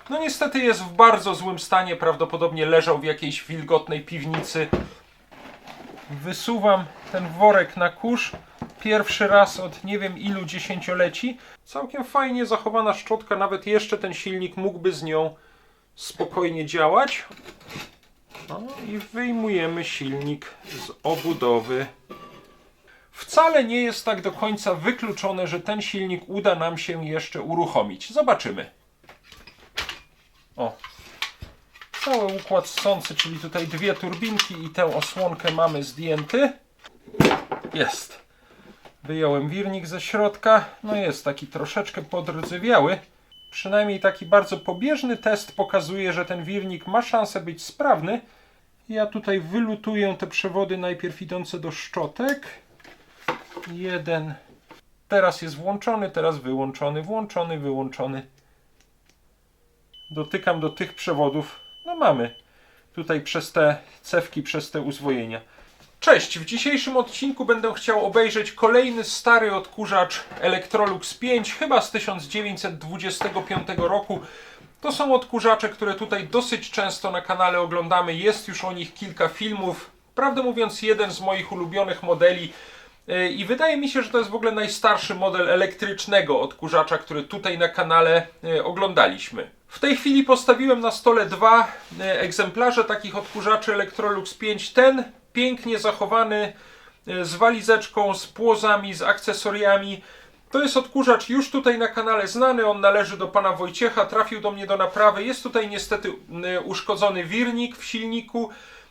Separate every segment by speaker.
Speaker 1: No niestety jest w bardzo złym stanie, prawdopodobnie leżał w jakiejś wilgotnej piwnicy. Wysuwam ten worek na kurz. Pierwszy raz od nie wiem ilu dziesięcioleci. Całkiem fajnie zachowana szczotka, nawet jeszcze ten silnik mógłby z nią spokojnie działać. No i wyjmujemy silnik z obudowy. Wcale nie jest tak do końca wykluczone, że ten silnik uda nam się jeszcze uruchomić. Zobaczymy. O, cały układ ssący, czyli tutaj dwie turbinki i tę osłonkę mamy zdjęty. Jest. Wyjąłem wirnik ze środka. No jest taki troszeczkę podrdzewiały. Przynajmniej taki bardzo pobieżny test pokazuje, że ten wirnik ma szansę być sprawny. Ja tutaj wylutuję te przewody najpierw idące do szczotek. Jeden. Teraz jest włączony, teraz wyłączony, włączony, wyłączony. Dotykam do tych przewodów. No mamy. Tutaj przez te cewki, przez te uzwojenia. Cześć! W dzisiejszym odcinku będę chciał obejrzeć kolejny stary odkurzacz Electrolux 5, chyba z 1925 roku. To są odkurzacze, które tutaj dosyć często na kanale oglądamy. Jest już o nich kilka filmów. Prawdę mówiąc, jeden z moich ulubionych modeli. I wydaje mi się, że to jest w ogóle najstarszy model elektrycznego odkurzacza, który tutaj na kanale oglądaliśmy. W tej chwili postawiłem na stole dwa egzemplarze takich odkurzaczy Electrolux 5. Ten pięknie zachowany, z walizeczką, z płozami, z akcesoriami. To jest odkurzacz już tutaj na kanale znany, on należy do pana Wojciecha, trafił do mnie do naprawy. Jest tutaj niestety uszkodzony wirnik w silniku.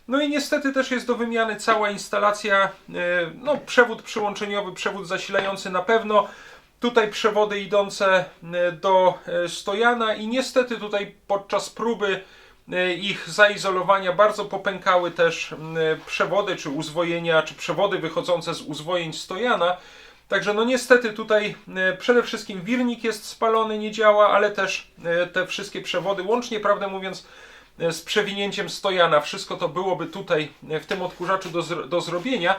Speaker 1: No i niestety też jest do wymiany cała instalacja, no przewód przyłączeniowy, przewód zasilający na pewno. Tutaj przewody idące do stojana i niestety tutaj podczas próby ich zaizolowania bardzo popękały też przewody czy uzwojenia, czy przewody wychodzące z uzwojeń stojana. Także no niestety tutaj przede wszystkim wirnik jest spalony, nie działa, ale też te wszystkie przewody, łącznie prawdę mówiąc z przewinięciem stojana, wszystko to byłoby tutaj w tym odkurzaczu do zrobienia.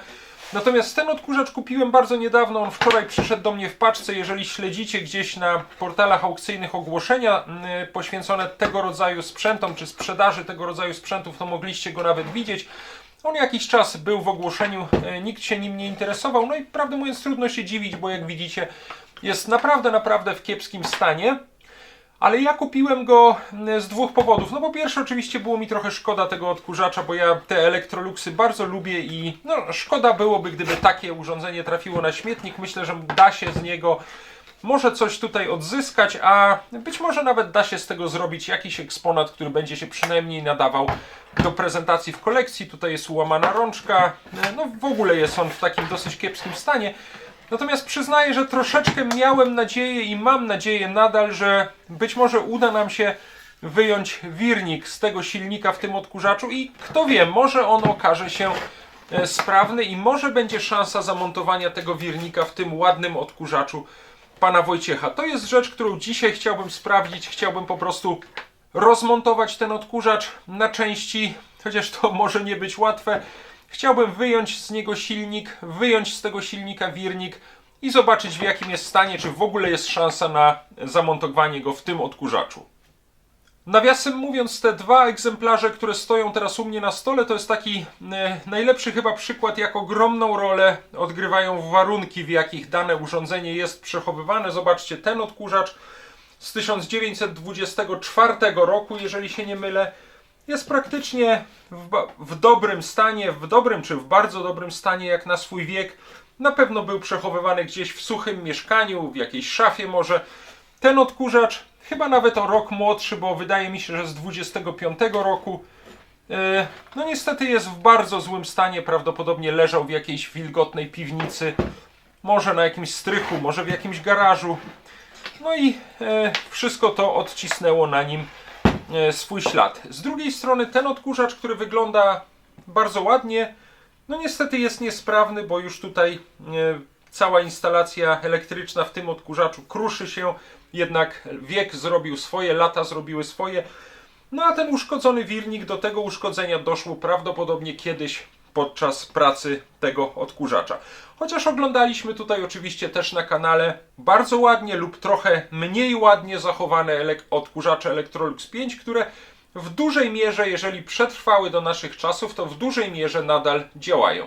Speaker 1: Natomiast ten odkurzacz kupiłem bardzo niedawno, on wczoraj przyszedł do mnie w paczce. Jeżeli śledzicie gdzieś na portalach aukcyjnych ogłoszenia poświęcone tego rodzaju sprzętom, czy sprzedaży tego rodzaju sprzętów, to mogliście go nawet widzieć. On jakiś czas był w ogłoszeniu, nikt się nim nie interesował, no i prawdę mówiąc trudno się dziwić, bo jak widzicie jest naprawdę w kiepskim stanie. Ale ja kupiłem go z dwóch powodów. No po pierwsze oczywiście było mi trochę szkoda tego odkurzacza, bo ja te Electroluxy bardzo lubię i no, szkoda byłoby, gdyby takie urządzenie trafiło na śmietnik. Myślę, że da się z niego może coś tutaj odzyskać, a być może nawet da się z tego zrobić jakiś eksponat, który będzie się przynajmniej nadawał do prezentacji w kolekcji. Tutaj jest ułamana rączka, no w ogóle jest on w takim dosyć kiepskim stanie. Natomiast przyznaję, że troszeczkę miałem nadzieję i mam nadzieję nadal, że być może uda nam się wyjąć wirnik z tego silnika w tym odkurzaczu i kto wie, może on okaże się sprawny i może będzie szansa zamontowania tego wirnika w tym ładnym odkurzaczu pana Wojciecha. To jest rzecz, którą dzisiaj chciałbym sprawdzić. Chciałbym po prostu rozmontować ten odkurzacz na części, chociaż to może nie być łatwe. Chciałbym wyjąć z niego silnik, wyjąć z tego silnika wirnik i zobaczyć, w jakim jest stanie, czy w ogóle jest szansa na zamontowanie go w tym odkurzaczu. Nawiasem mówiąc, te dwa egzemplarze, które stoją teraz u mnie na stole, to jest taki najlepszy chyba przykład, jak ogromną rolę odgrywają warunki, w jakich dane urządzenie jest przechowywane. Zobaczcie, ten odkurzacz z 1924 roku, jeżeli się nie mylę, jest praktycznie w dobrym stanie, w dobrym czy w bardzo dobrym stanie jak na swój wiek. Na pewno był przechowywany gdzieś w suchym mieszkaniu, w jakiejś szafie może. Ten odkurzacz chyba nawet o rok młodszy, bo wydaje mi się, że z 25 roku. No niestety jest w bardzo złym stanie, prawdopodobnie leżał w jakiejś wilgotnej piwnicy, może na jakimś strychu, może w jakimś garażu. No i wszystko to odcisnęło na nim swój ślad. Z drugiej strony ten odkurzacz, który wygląda bardzo ładnie, no niestety jest niesprawny, bo już tutaj cała instalacja elektryczna w tym odkurzaczu kruszy się, jednak wiek zrobił swoje, lata zrobiły swoje. No a ten uszkodzony wirnik, do tego uszkodzenia doszło prawdopodobnie kiedyś podczas pracy tego odkurzacza. Chociaż oglądaliśmy tutaj oczywiście też na kanale bardzo ładnie lub trochę mniej ładnie zachowane odkurzacze Electrolux 5, które w dużej mierze, jeżeli przetrwały do naszych czasów, to w dużej mierze nadal działają.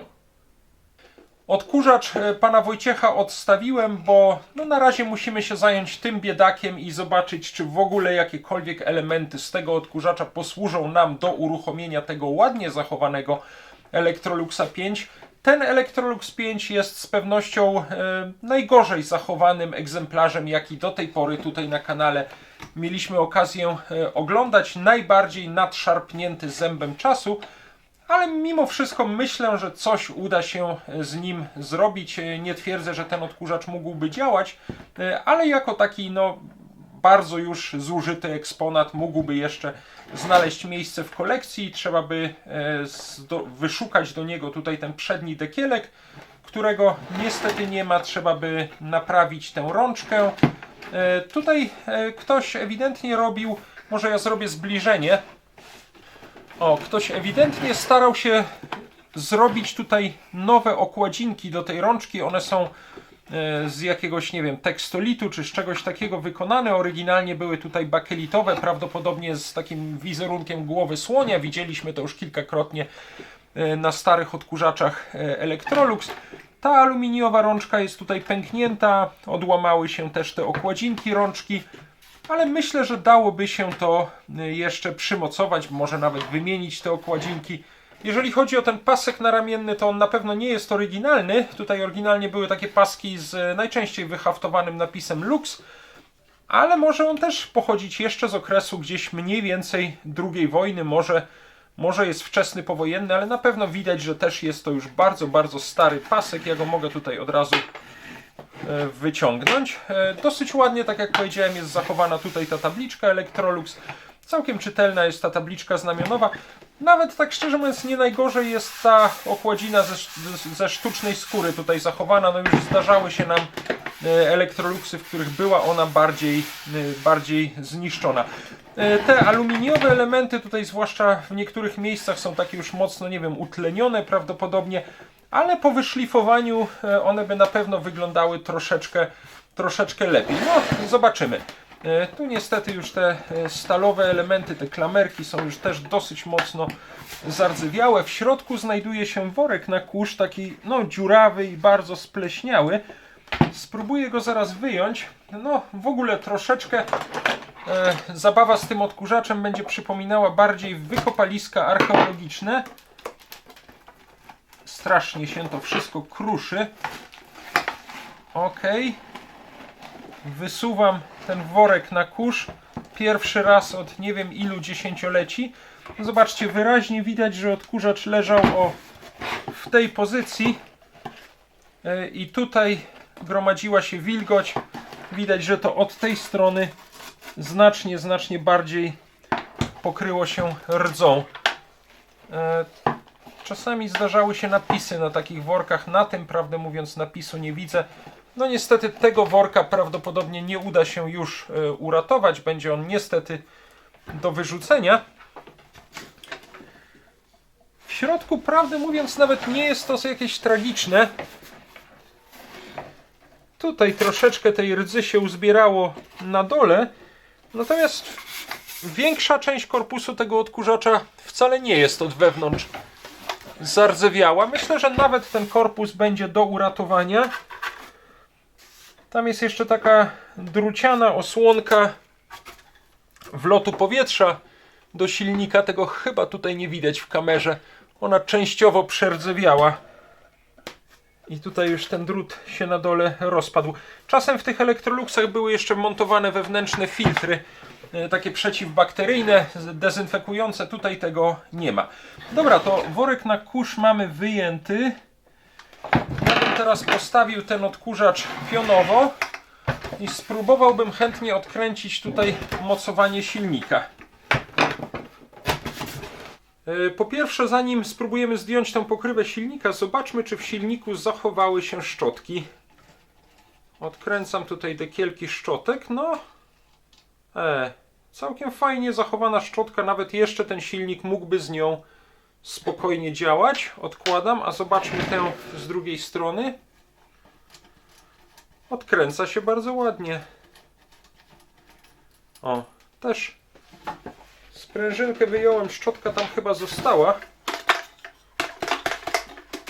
Speaker 1: Odkurzacz pana Wojciecha odstawiłem, bo no na razie musimy się zająć tym biedakiem i zobaczyć, czy w ogóle jakiekolwiek elementy z tego odkurzacza posłużą nam do uruchomienia tego ładnie zachowanego Electroluxa 5. Ten Electrolux 5 jest z pewnością najgorzej zachowanym egzemplarzem, jaki do tej pory tutaj na kanale mieliśmy okazję oglądać. Najbardziej nadszarpnięty zębem czasu. Ale mimo wszystko myślę, że coś uda się z nim zrobić. Nie twierdzę, że ten odkurzacz mógłby działać, ale jako taki no, bardzo już zużyty eksponat mógłby jeszcze znaleźć miejsce w kolekcji. Trzeba by wyszukać do niego tutaj ten przedni dekielek, którego niestety nie ma. Trzeba by naprawić tę rączkę. Tutaj ktoś ewidentnie robił, może ja zrobię zbliżenie. O, ktoś ewidentnie starał się zrobić tutaj nowe okładzinki do tej rączki. One są z jakiegoś, nie wiem, tekstolitu czy z czegoś takiego wykonane. Oryginalnie były tutaj bakelitowe, prawdopodobnie z takim wizerunkiem głowy słonia. Widzieliśmy to już kilkakrotnie na starych odkurzaczach Electrolux. Ta aluminiowa rączka jest tutaj pęknięta. Odłamały się też te okładzinki rączki. Ale myślę, że dałoby się to jeszcze przymocować, może nawet wymienić te okładzinki. Jeżeli chodzi o ten pasek naramienny, to on na pewno nie jest oryginalny. Tutaj oryginalnie były takie paski z najczęściej wyhaftowanym napisem Lux, ale może on też pochodzić jeszcze z okresu gdzieś mniej więcej II wojny, może jest wczesny powojenny, ale na pewno widać, że też jest to już bardzo, bardzo stary pasek. Ja go mogę tutaj od razu wyciągnąć. Dosyć ładnie, tak jak powiedziałem, jest zachowana tutaj ta tabliczka Electrolux. Całkiem czytelna jest ta tabliczka znamionowa. Nawet tak szczerze mówiąc nie najgorzej jest ta okładzina ze sztucznej skóry tutaj zachowana. No już zdarzały się nam Electroluxy, w których była ona bardziej zniszczona. Te aluminiowe elementy tutaj, zwłaszcza w niektórych miejscach, są takie już mocno, nie wiem, utlenione prawdopodobnie, ale po wyszlifowaniu one by na pewno wyglądały troszeczkę lepiej. No, zobaczymy. Tu niestety już te stalowe elementy, te klamerki są już też dosyć mocno zardzewiałe. W środku znajduje się worek na kurz, taki no dziurawy i bardzo spleśniały. Spróbuję go zaraz wyjąć. No w ogóle troszeczkę zabawa z tym odkurzaczem będzie przypominała bardziej wykopaliska archeologiczne. Strasznie się to wszystko kruszy. Ok. Wysuwam ten worek na kurz. Pierwszy raz od nie wiem ilu dziesięcioleci. Zobaczcie, wyraźnie widać, że odkurzacz leżał w tej pozycji. I tutaj gromadziła się wilgoć. Widać, że to od tej strony znacznie bardziej pokryło się rdzą. Czasami zdarzały się napisy na takich workach. Na tym, prawdę mówiąc, napisu nie widzę. No niestety tego worka prawdopodobnie nie uda się już uratować. Będzie on niestety do wyrzucenia. W środku, prawdę mówiąc, nawet nie jest to jakieś tragiczne. Tutaj troszeczkę tej rdzy się uzbierało na dole. Natomiast większa część korpusu tego odkurzacza wcale nie jest od wewnątrz zardzewiała. Myślę, że nawet ten korpus będzie do uratowania. Tam jest jeszcze taka druciana osłonka wlotu powietrza do silnika. Tego chyba tutaj nie widać w kamerze. Ona częściowo przerdzewiała. I tutaj już ten drut się na dole rozpadł. Czasem w tych Electroluxach były jeszcze montowane wewnętrzne filtry, takie przeciwbakteryjne, dezynfekujące. Tutaj tego nie ma. Dobra, to worek na kurz mamy wyjęty. Ja bym teraz postawił ten odkurzacz pionowo i spróbowałbym chętnie odkręcić tutaj mocowanie silnika. Po pierwsze, zanim spróbujemy zdjąć tę pokrywę silnika, zobaczmy, czy w silniku zachowały się szczotki. Odkręcam tutaj dekielki szczotek. No, całkiem fajnie zachowana szczotka. Nawet jeszcze ten silnik mógłby z nią spokojnie działać. Odkładam, a zobaczmy tę z drugiej strony. Odkręca się bardzo ładnie. O, też sprężynkę wyjąłem, szczotka tam chyba została.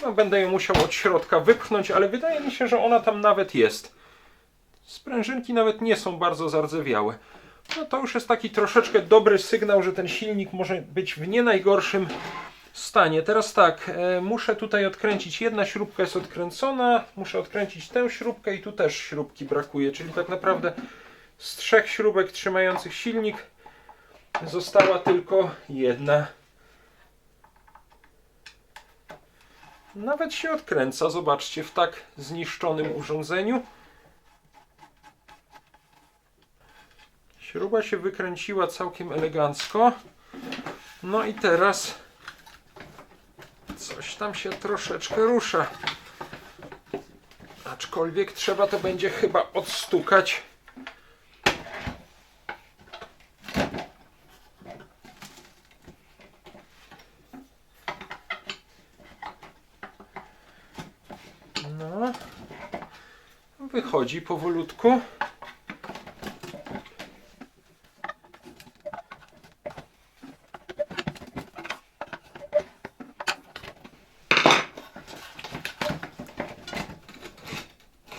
Speaker 1: No, będę ją musiał od środka wypchnąć, ale wydaje mi się, że ona tam nawet jest. Sprężynki nawet nie są bardzo zardzewiałe. No to już jest taki troszeczkę dobry sygnał, że ten silnik może być w nie najgorszym stanie. Teraz tak, muszę tutaj odkręcić, jedna śrubka jest odkręcona, muszę odkręcić tę śrubkę i tu też śrubki brakuje, czyli tak naprawdę z 3 śrubek trzymających silnik została tylko jedna. Nawet się odkręca, zobaczcie, w tak zniszczonym urządzeniu. Śruba się wykręciła całkiem elegancko. No i teraz coś tam się troszeczkę rusza. Aczkolwiek trzeba to będzie chyba odstukać. No, wychodzi powolutku.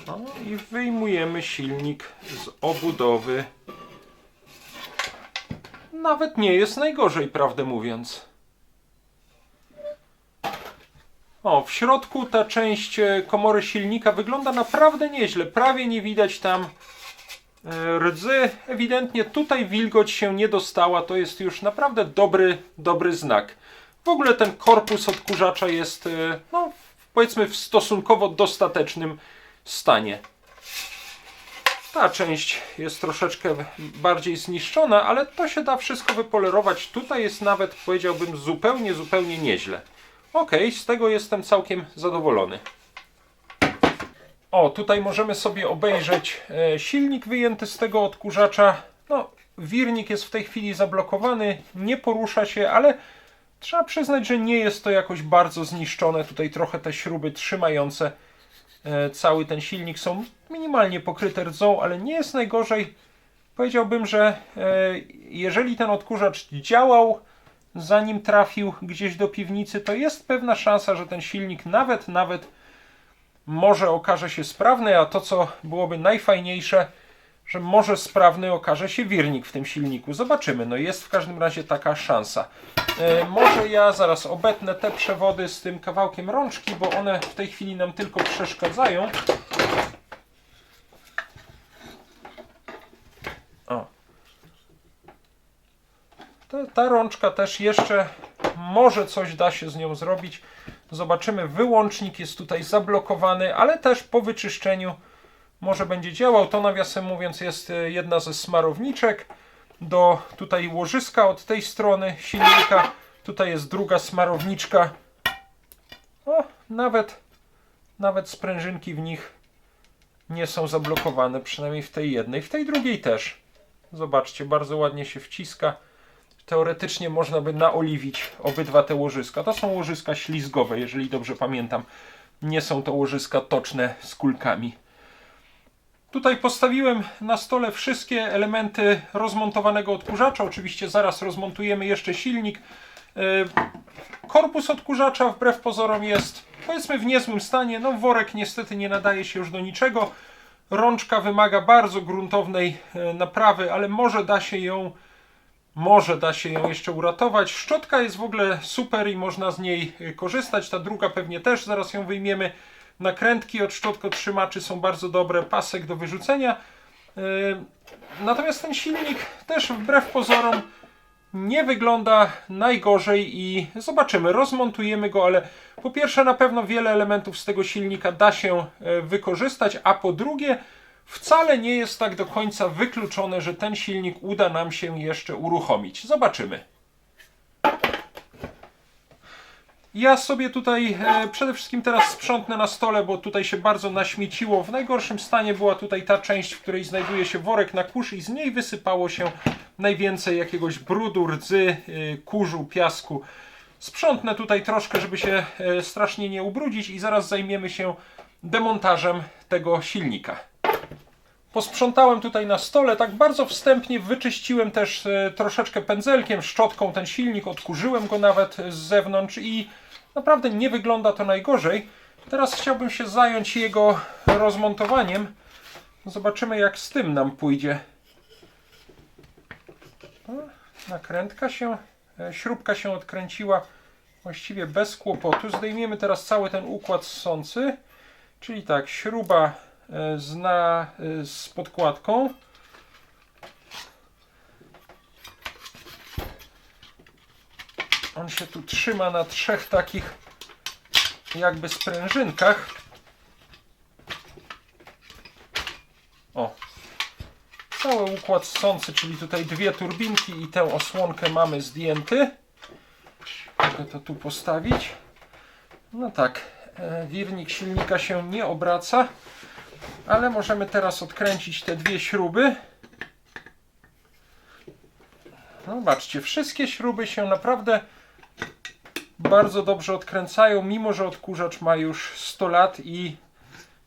Speaker 1: No i wyjmujemy silnik z obudowy. Nawet nie jest najgorzej, prawdę mówiąc. O, w środku ta część komory silnika wygląda naprawdę nieźle. Prawie nie widać tam rdzy. Ewidentnie tutaj wilgoć się nie dostała. To jest już naprawdę dobry znak. W ogóle ten korpus odkurzacza jest, no, powiedzmy, w stosunkowo dostatecznym stanie. Ta część jest troszeczkę bardziej zniszczona, ale to się da wszystko wypolerować. Tutaj jest nawet, powiedziałbym, zupełnie nieźle. Ok, z tego jestem całkiem zadowolony. O, tutaj możemy sobie obejrzeć silnik wyjęty z tego odkurzacza. No, wirnik jest w tej chwili zablokowany, nie porusza się, ale trzeba przyznać, że nie jest to jakoś bardzo zniszczone. Tutaj trochę te śruby trzymające cały ten silnik są minimalnie pokryte rdzą, ale nie jest najgorzej. Powiedziałbym, że jeżeli ten odkurzacz działał, zanim trafił gdzieś do piwnicy, to jest pewna szansa, że ten silnik nawet może okaże się sprawny, a to, co byłoby najfajniejsze, że może sprawny okaże się wirnik w tym silniku. Zobaczymy, no jest w każdym razie taka szansa. Może ja zaraz obetnę te przewody z tym kawałkiem rączki, bo one w tej chwili nam tylko przeszkadzają. O. Ta rączka też jeszcze, może coś da się z nią zrobić. Zobaczymy, wyłącznik jest tutaj zablokowany, ale też po wyczyszczeniu może będzie działał. To, nawiasem mówiąc, jest jedna ze smarowniczek do tutaj łożyska od tej strony silnika. Tutaj jest druga smarowniczka. O, nawet sprężynki w nich nie są zablokowane, przynajmniej w tej jednej. W tej drugiej też. Zobaczcie, bardzo ładnie się wciska. Teoretycznie można by naoliwić obydwa te łożyska. To są łożyska ślizgowe, jeżeli dobrze pamiętam. Nie są to łożyska toczne z kulkami. Tutaj postawiłem na stole wszystkie elementy rozmontowanego odkurzacza. Oczywiście zaraz rozmontujemy jeszcze silnik. Korpus odkurzacza wbrew pozorom jest, powiedzmy, w niezłym stanie. No, worek niestety nie nadaje się już do niczego. Rączka wymaga bardzo gruntownej naprawy, ale może da się ją jeszcze uratować. Szczotka jest w ogóle super i można z niej korzystać. Ta druga pewnie też, zaraz ją wyjmiemy. Nakrętki od szczotkotrzymaczy są bardzo dobre, pasek do wyrzucenia. Natomiast ten silnik też wbrew pozorom nie wygląda najgorzej i zobaczymy, rozmontujemy go, ale po pierwsze na pewno wiele elementów z tego silnika da się wykorzystać, a po drugie wcale nie jest tak do końca wykluczone, że ten silnik uda nam się jeszcze uruchomić. Zobaczymy. Ja sobie tutaj przede wszystkim teraz sprzątnę na stole, bo tutaj się bardzo naśmieciło. W najgorszym stanie była tutaj ta część, w której znajduje się worek na kurz i z niej wysypało się najwięcej jakiegoś brudu, rdzy, kurzu, piasku. Sprzątnę tutaj troszkę, żeby się strasznie nie ubrudzić i zaraz zajmiemy się demontażem tego silnika. Posprzątałem tutaj na stole, tak bardzo wstępnie wyczyściłem też troszeczkę pędzelkiem, szczotką ten silnik, odkurzyłem go nawet z zewnątrz i naprawdę nie wygląda to najgorzej. Teraz chciałbym się zająć jego rozmontowaniem. Zobaczymy, jak z tym nam pójdzie. Nakrętka się, śrubka się odkręciła właściwie bez kłopotu. Zdejmiemy teraz cały ten układ ssący, czyli tak, śruba z podkładką. On się tu trzyma na 3 takich jakby sprężynkach. O, cały układ ssący, czyli tutaj 2 turbinki i tę osłonkę mamy zdjęty. Mogę to tu postawić. No tak, wirnik silnika się nie obraca, ale możemy teraz odkręcić te 2 śruby. No zobaczcie, wszystkie śruby się naprawdę bardzo dobrze odkręcają, mimo że odkurzacz ma już 100 lat i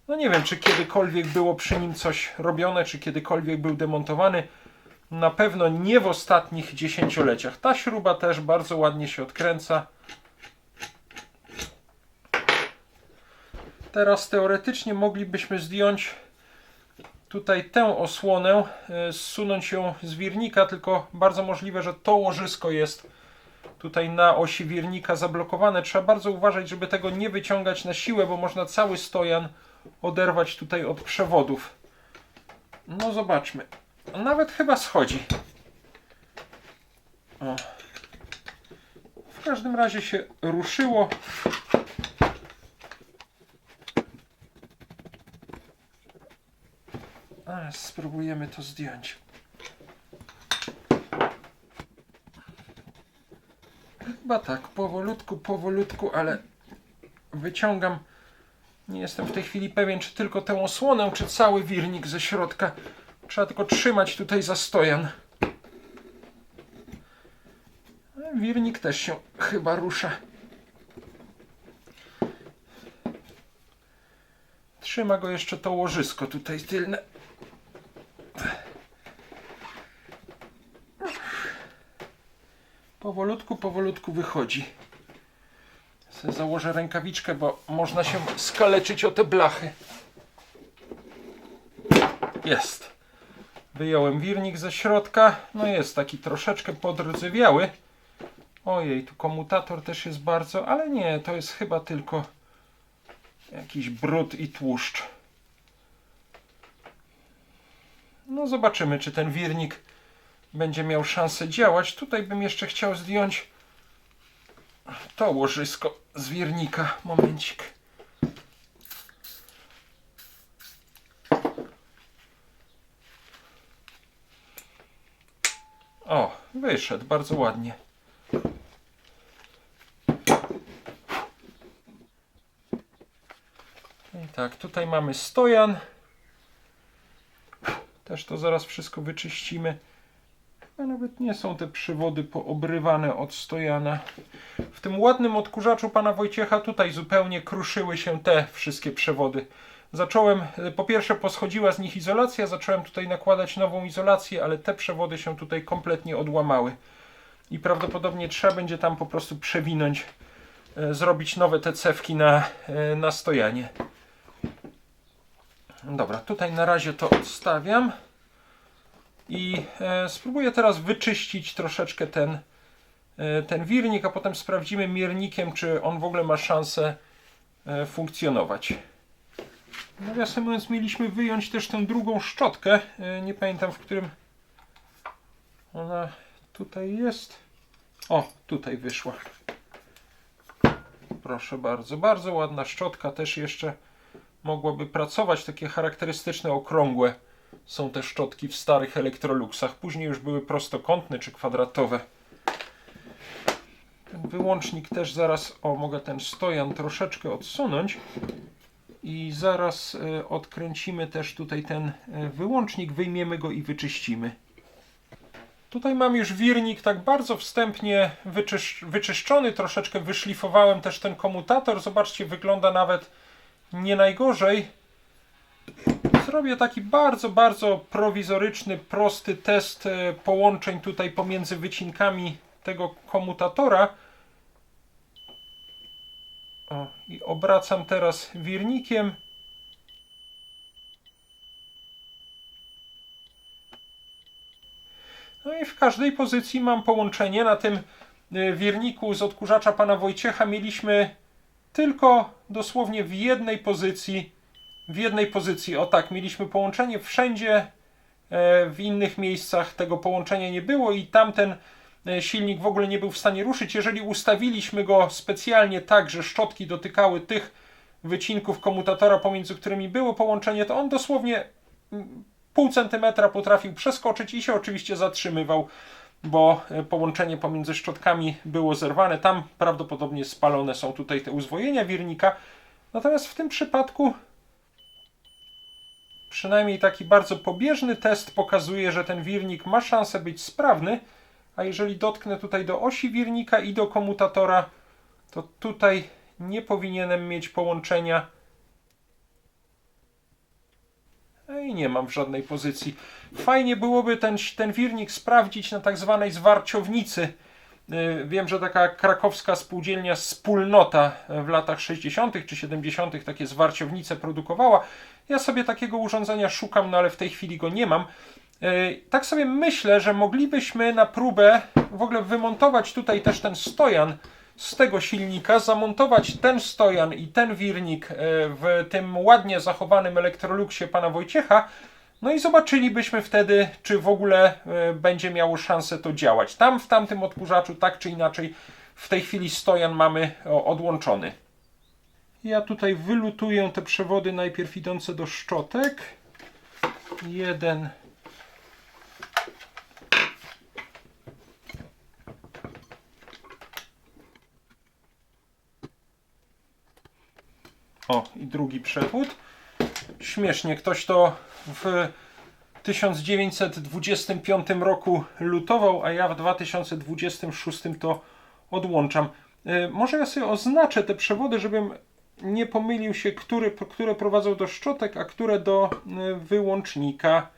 Speaker 1: no nie wiem, czy kiedykolwiek było przy nim coś robione, czy kiedykolwiek był demontowany. Na pewno nie w ostatnich dziesięcioleciach. Ta śruba też bardzo ładnie się odkręca. Teraz teoretycznie moglibyśmy zdjąć tutaj tę osłonę, zsunąć ją z wirnika, tylko bardzo możliwe, że to łożysko jest tutaj na osi wirnika zablokowane. Trzeba bardzo uważać, żeby tego nie wyciągać na siłę, bo można cały stojan oderwać tutaj od przewodów. No zobaczmy. Nawet chyba schodzi. O. W każdym razie się ruszyło. Spróbujemy to zdjąć. Chyba tak, powolutku, ale wyciągam. Nie jestem w tej chwili pewien, czy tylko tę osłonę, czy cały wirnik ze środka. Trzeba tylko trzymać tutaj za stojan. Wirnik też się chyba rusza. Trzyma go jeszcze to łożysko tutaj tylne. Powolutku wychodzi. Założę rękawiczkę, bo można się skaleczyć o te blachy. Jest. Wyjąłem wirnik ze środka. No jest taki troszeczkę podrdzewiały. Ojej, tu komutator też jest bardzo, ale nie, to jest chyba tylko jakiś brud i tłuszcz. No zobaczymy, czy ten wirnik będzie miał szansę działać. Tutaj bym jeszcze chciał zdjąć to łożysko z wirnika. Momencik. O, wyszedł bardzo ładnie. I tak, tutaj mamy stojan. Też to zaraz wszystko wyczyścimy. A nawet nie są te przewody poobrywane od stojana. W tym ładnym odkurzaczu pana Wojciecha tutaj zupełnie kruszyły się te wszystkie przewody. Zacząłem, po pierwsze poschodziła z nich izolacja, zacząłem tutaj nakładać nową izolację, ale te przewody się tutaj kompletnie odłamały. I prawdopodobnie trzeba będzie tam po prostu przewinąć, zrobić nowe te cewki na stojanie. Dobra, tutaj na razie to odstawiam. I spróbuję teraz wyczyścić troszeczkę ten wirnik, a potem sprawdzimy miernikiem, czy on w ogóle ma szansę funkcjonować. Nawiasem mówiąc, mieliśmy wyjąć też tę drugą szczotkę. Nie pamiętam, w którym ona tutaj jest. O, tutaj wyszła. Proszę bardzo, bardzo ładna szczotka. Też jeszcze mogłaby pracować. Takie charakterystyczne, okrągłe są te szczotki w starych Electroluxach. Później już były prostokątne czy kwadratowe. Ten wyłącznik też zaraz, o, mogę ten stojan troszeczkę odsunąć i zaraz odkręcimy też tutaj ten wyłącznik, wyjmiemy go i wyczyścimy. Tutaj mam już wirnik tak bardzo wstępnie wyczyszczony, troszeczkę wyszlifowałem też ten komutator. Zobaczcie, wygląda nawet nie najgorzej. Zrobię taki bardzo, bardzo prowizoryczny, prosty test połączeń tutaj pomiędzy wycinkami tego komutatora. O, i obracam teraz wirnikiem. No i w każdej pozycji mam połączenie. Na tym wirniku z odkurzacza pana Wojciecha mieliśmy tylko dosłownie w jednej pozycji, o tak, mieliśmy połączenie. Wszędzie w innych miejscach tego połączenia nie było i tamten silnik w ogóle nie był w stanie ruszyć. Jeżeli ustawiliśmy go specjalnie tak, że szczotki dotykały tych wycinków komutatora, pomiędzy którymi było połączenie, to on dosłownie pół centymetra potrafił przeskoczyć i się oczywiście zatrzymywał, bo połączenie pomiędzy szczotkami było zerwane. Tam prawdopodobnie spalone są tutaj te uzwojenia wirnika. Natomiast w tym przypadku przynajmniej taki bardzo pobieżny test pokazuje, że ten wirnik ma szansę być sprawny, a jeżeli dotknę tutaj do osi wirnika i do komutatora, to tutaj nie powinienem mieć połączenia. I nie mam w żadnej pozycji. Fajnie byłoby ten wirnik sprawdzić na tak zwanej zwarciownicy. Wiem, że taka krakowska spółdzielnia Wspólnota w latach 60. czy 70. takie zwarciownice produkowała. Ja sobie takiego urządzenia szukam, no ale w tej chwili go nie mam. Tak sobie myślę, że moglibyśmy na próbę w ogóle wymontować tutaj też ten stojan z tego silnika, zamontować ten stojan i ten wirnik w tym ładnie zachowanym Electroluxie pana Wojciecha, no i zobaczylibyśmy wtedy, czy w ogóle będzie miało szansę to działać. Tam w tamtym odkurzaczu tak czy inaczej w tej chwili stojan mamy odłączony. Ja tutaj wylutuję te przewody najpierw idące do szczotek. Jeden. O, i drugi przewód. Śmiesznie, ktoś to w 1925 roku lutował, a ja w 2026 to odłączam. Może ja sobie oznaczę te przewody, żebym nie pomylił się, które prowadzą do szczotek, a które do wyłącznika.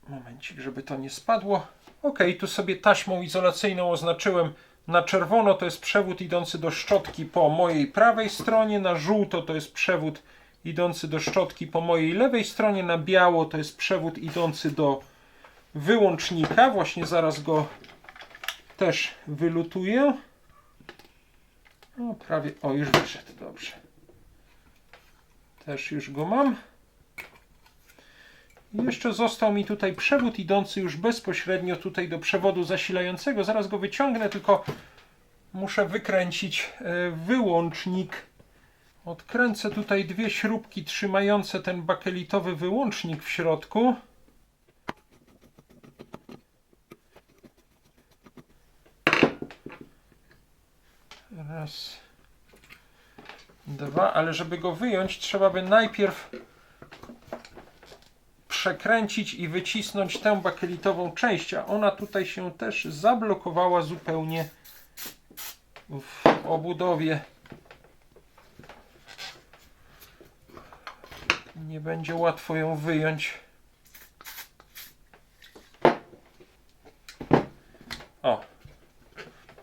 Speaker 1: Momencik, żeby to nie spadło. Ok, tu sobie taśmą izolacyjną oznaczyłem na czerwono, to jest przewód idący do szczotki po mojej prawej stronie, na żółto to jest przewód idący do szczotki po mojej lewej stronie, na biało to jest przewód idący do wyłącznika. Właśnie zaraz go też wylutuję. O, prawie, o, już wyszedł, dobrze. Też już go mam. I jeszcze został mi tutaj przewód idący już bezpośrednio tutaj do przewodu zasilającego. Zaraz go wyciągnę, tylko muszę wykręcić wyłącznik. Odkręcę tutaj dwie śrubki trzymające ten bakelitowy wyłącznik w środku. Raz, dwa, ale żeby go wyjąć, trzeba by najpierw przekręcić i wycisnąć tę bakelitową część, a ona tutaj się też zablokowała zupełnie w obudowie. Nie będzie łatwo ją wyjąć. O,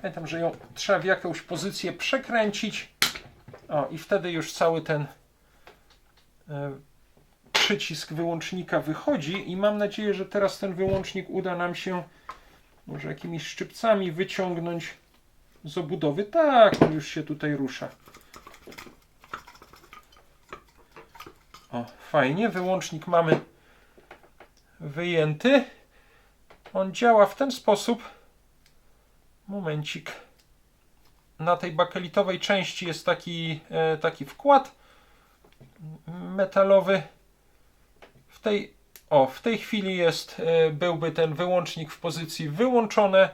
Speaker 1: pamiętam, że ją trzeba w jakąś pozycję przekręcić. O, i wtedy już cały ten przycisk wyłącznika wychodzi i mam nadzieję, że teraz ten wyłącznik uda nam się może jakimiś szczypcami wyciągnąć z obudowy. Tak, on już się tutaj rusza. O, fajnie, wyłącznik mamy wyjęty. On działa w ten sposób. Momencik. Na tej bakelitowej części jest taki wkład metalowy. W tej chwili byłby ten wyłącznik w pozycji wyłączone.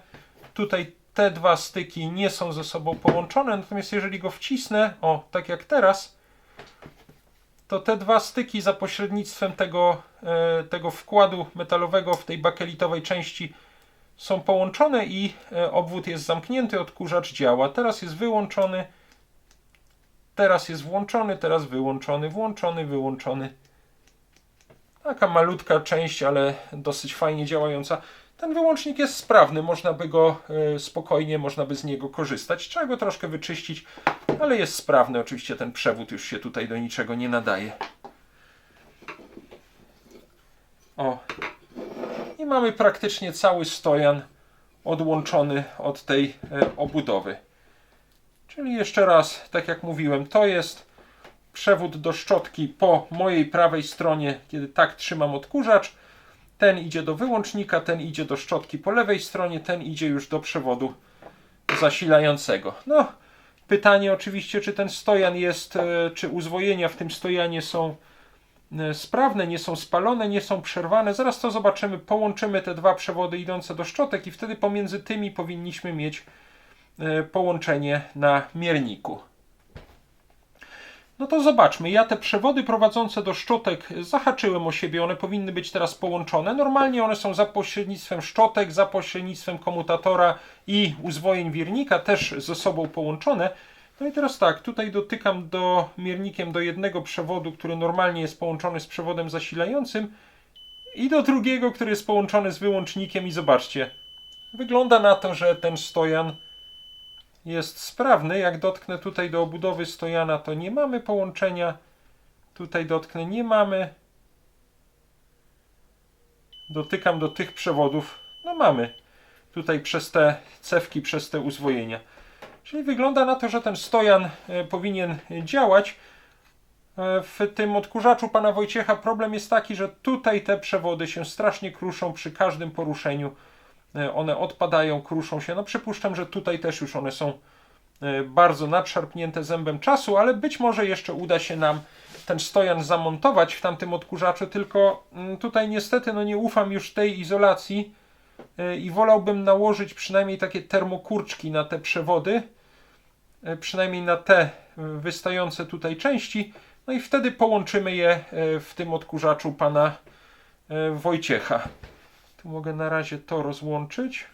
Speaker 1: Tutaj te dwa styki nie są ze sobą połączone, natomiast jeżeli go wcisnę, o, tak jak teraz, to te dwa styki za pośrednictwem tego wkładu metalowego w tej bakelitowej części są połączone i obwód jest zamknięty, odkurzacz działa. Teraz jest wyłączony, teraz jest włączony, teraz wyłączony, włączony, wyłączony. Taka malutka część, ale dosyć fajnie działająca. Ten wyłącznik jest sprawny, można by go spokojnie, można by z niego korzystać. Trzeba go troszkę wyczyścić, ale jest sprawny. Oczywiście ten przewód już się tutaj do niczego nie nadaje. O. I mamy praktycznie cały stojan odłączony od tej obudowy. Czyli jeszcze raz, tak jak mówiłem, to jest przewód do szczotki po mojej prawej stronie, kiedy tak trzymam odkurzacz. Ten idzie do wyłącznika, ten idzie do szczotki po lewej stronie, ten idzie już do przewodu zasilającego. No, pytanie oczywiście, czy ten stojan jest, czy uzwojenia w tym stojanie są sprawne, nie są spalone, nie są przerwane. Zaraz to zobaczymy. Połączymy te dwa przewody idące do szczotek i wtedy pomiędzy tymi powinniśmy mieć połączenie na mierniku. No to zobaczmy. Ja te przewody prowadzące do szczotek zahaczyłem o siebie. One powinny być teraz połączone. Normalnie one są za pośrednictwem szczotek, za pośrednictwem komutatora i uzwojeń wirnika też ze sobą połączone. No i teraz tak, tutaj dotykam miernikiem do jednego przewodu, który normalnie jest połączony z przewodem zasilającym i do drugiego, który jest połączony z wyłącznikiem i zobaczcie, wygląda na to, że ten stojan jest sprawny. Jak dotknę tutaj do obudowy stojana, to nie mamy połączenia. Tutaj dotknę, nie mamy. Dotykam do tych przewodów, no mamy. Tutaj przez te cewki, przez te uzwojenia. Czyli wygląda na to, że ten stojan powinien działać. W tym odkurzaczu pana Wojciecha problem jest taki, że tutaj te przewody się strasznie kruszą przy każdym poruszeniu. One odpadają, kruszą się. No przypuszczam, że tutaj też już one są bardzo nadszarpnięte zębem czasu, ale być może jeszcze uda się nam ten stojan zamontować w tamtym odkurzaczu, tylko tutaj niestety no nie ufam już tej izolacji i wolałbym nałożyć przynajmniej takie termokurczki na te przewody, przynajmniej na te wystające tutaj części, no i wtedy połączymy je w tym odkurzaczu pana Wojciecha. Tu mogę na razie to rozłączyć.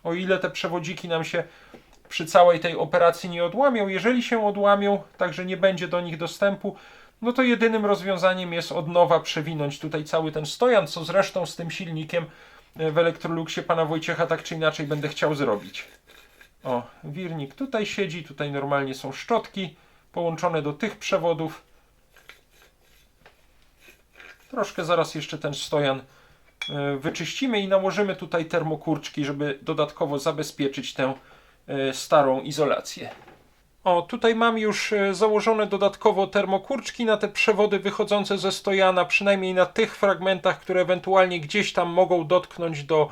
Speaker 1: O ile te przewodziki nam się przy całej tej operacji nie odłamią. Jeżeli się odłamią, także nie będzie do nich dostępu, no to jedynym rozwiązaniem jest od nowa przewinąć tutaj cały ten stojan, co zresztą z tym silnikiem w Electroluxie pana Wojciecha tak czy inaczej będę chciał zrobić. O, wirnik tutaj siedzi, tutaj normalnie są szczotki połączone do tych przewodów. Troszkę zaraz jeszcze ten stojan wyczyścimy i nałożymy tutaj termokurczki, żeby dodatkowo zabezpieczyć tę starą izolację. O, tutaj mam już założone dodatkowo termokurczki na te przewody wychodzące ze stojana, przynajmniej na tych fragmentach, które ewentualnie gdzieś tam mogą dotknąć do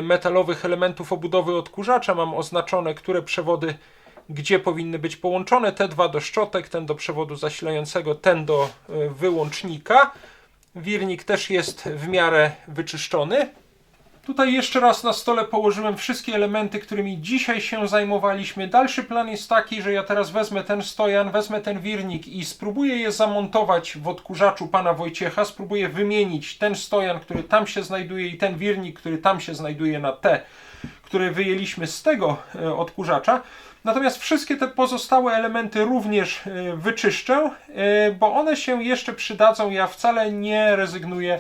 Speaker 1: metalowych elementów obudowy odkurzacza. Mam oznaczone, które przewody gdzie powinny być połączone. Te dwa do szczotek, ten do przewodu zasilającego, ten do wyłącznika. Wirnik też jest w miarę wyczyszczony. Tutaj jeszcze raz na stole położyłem wszystkie elementy, którymi dzisiaj się zajmowaliśmy. Dalszy plan jest taki, że ja teraz wezmę ten stojan, wezmę ten wirnik i spróbuję je zamontować w odkurzaczu pana Wojciecha. Spróbuję wymienić ten stojan, który tam się znajduje i ten wirnik, który tam się znajduje na te, które wyjęliśmy z tego odkurzacza. Natomiast wszystkie te pozostałe elementy również wyczyszczę, bo one się jeszcze przydadzą. Ja wcale nie rezygnuję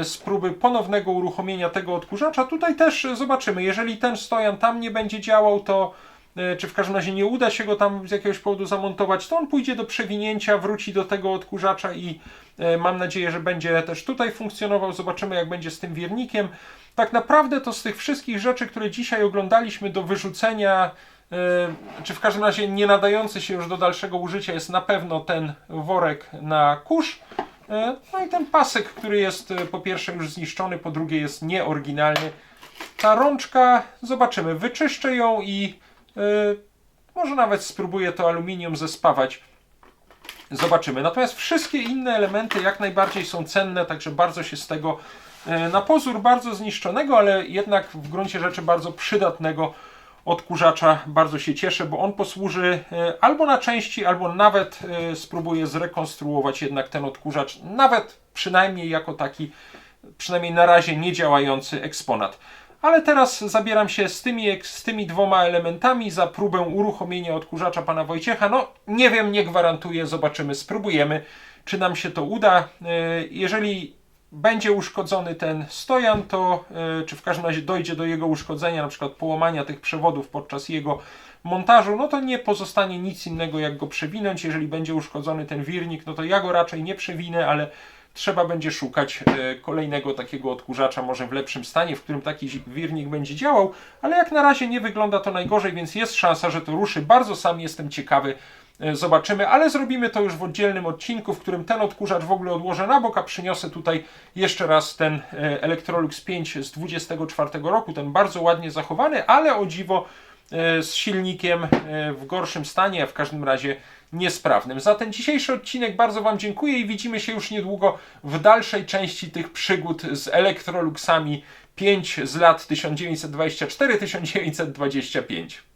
Speaker 1: z próby ponownego uruchomienia tego odkurzacza. Tutaj też zobaczymy, jeżeli ten stojan tam nie będzie działał, to czy w każdym razie nie uda się go tam z jakiegoś powodu zamontować, to on pójdzie do przewinięcia, wróci do tego odkurzacza i mam nadzieję, że będzie też tutaj funkcjonował. Zobaczymy, jak będzie z tym wirnikiem. Tak naprawdę to z tych wszystkich rzeczy, które dzisiaj oglądaliśmy, do wyrzucenia, czy w każdym razie nie nadający się już do dalszego użycia, jest na pewno ten worek na kurz. No i ten pasek, który jest po pierwsze już zniszczony, po drugie jest nieoryginalny. Ta rączka, zobaczymy, wyczyszczę ją i może nawet spróbuję to aluminium zespawać. Zobaczymy. Natomiast wszystkie inne elementy jak najbardziej są cenne, także bardzo się z tego na pozór bardzo zniszczonego, ale jednak w gruncie rzeczy bardzo przydatnego odkurzacza. Bardzo się cieszę, bo on posłuży albo na części, albo nawet spróbuję zrekonstruować jednak ten odkurzacz, nawet przynajmniej jako taki, przynajmniej na razie nie działający eksponat. Ale teraz zabieram się z tymi dwoma elementami za próbę uruchomienia odkurzacza pana Wojciecha. No nie wiem, nie gwarantuję, zobaczymy, spróbujemy, czy nam się to uda. Jeżeli będzie uszkodzony ten stojan, to czy w każdym razie dojdzie do jego uszkodzenia, na przykład połamania tych przewodów podczas jego montażu, no to nie pozostanie nic innego jak go przewinąć. Jeżeli będzie uszkodzony ten wirnik, no to ja go raczej nie przewinę, ale trzeba będzie szukać kolejnego takiego odkurzacza, może w lepszym stanie, w którym taki wirnik będzie działał, ale jak na razie nie wygląda to najgorzej, więc jest szansa, że to ruszy. Bardzo sam jestem ciekawy, zobaczymy, ale zrobimy to już w oddzielnym odcinku, w którym ten odkurzacz w ogóle odłożę na bok, a przyniosę tutaj jeszcze raz ten Electrolux 5 z 24 roku, ten bardzo ładnie zachowany, ale o dziwo z silnikiem w gorszym stanie, a w każdym razie niesprawnym. Za ten dzisiejszy odcinek bardzo Wam dziękuję i widzimy się już niedługo w dalszej części tych przygód z Electroluxami 5 z lat 1924-1925.